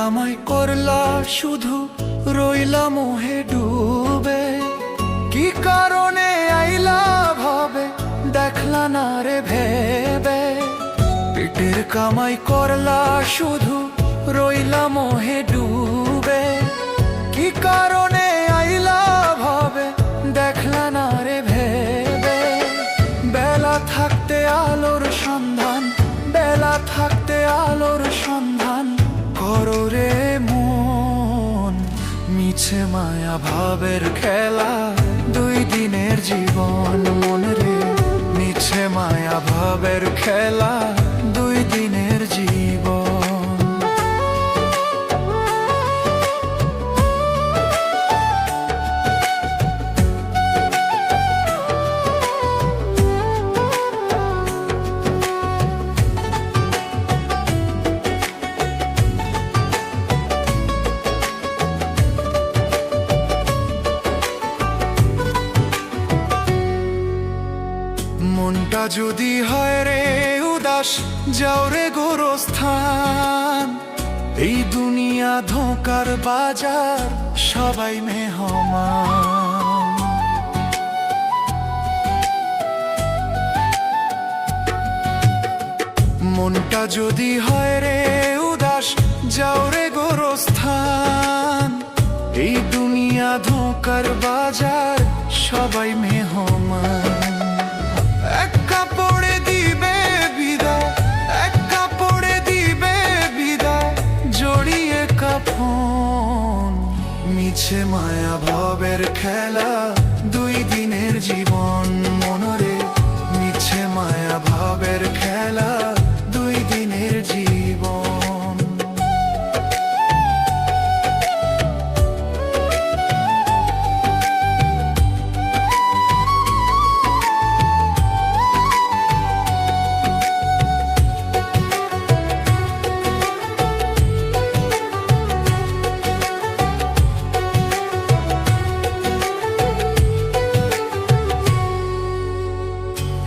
কামাই করলা শুধু রইলা মোহে ডুবে, কি কারণে আইলা ভাবে দেখলা না রে ভেবে। পেটের কামাই করলা শুধু রইলা মোহে ডুবে, কি কারণে আইলা ভাবে দেখলা না রে ভেবে। বেলা থাকতে আলোর সন্ধান, বেলা থাকতে আলোর সন্ধান করো রে মন। মিছে মায়া ভাবের খেলা দুই দিনের জীবন মন রে, মিছে মায়া ভাবের খেলা দুই দিনের জীবন। মনটা যদি হয় রে উদাস যাও রে গোরস্থান, এই দুনিয়া ধোঁকার বাজার সবাই মেহমান। মনটা যদি হয় রে উদাস যাও রে গোরস্থান, এই দুনিয়া ধোঁকার বাজার সবাই মেহমান। এক কাপড়ে দিবে বিদায়, এক কাপড়ে দিবে বিদায় জড়িয়ে কাফন। মিছে মায়া ভাবের খেলা দুই দিনের জীবন মনরে, মিছে মায়া ভাবের খেলা দুই দিনের জীবন।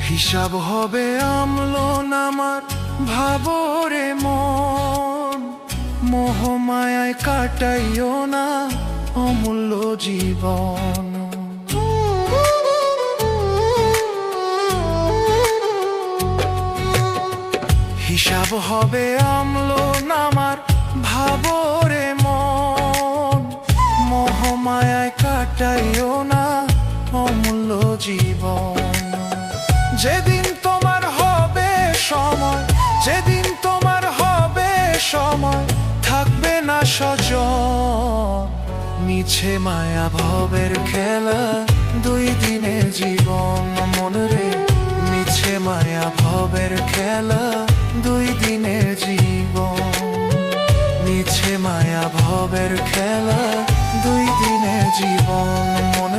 হিসাব হবে আমলন আমার ভাবরে মন, মোহমায়ায় কাটাইও না অমূল্য জীবন। হিসাব হবে আমলন আমার ভাবরে মন, মোহমায়ায় কাটাইও না অমূল্য জীবন। যেদিন তোমার হবে সময়, যেদিন তোমার হবে সময় থাকবে না সজন। মিছে মায়া ভাবের খেলা দুই দিনের জীবন মন রে, মিছে মায়া ভাবের খেলা দুই দিনের জীবন। মিছে মায়া ভাবের খেলা দুই দিনের জীবন মন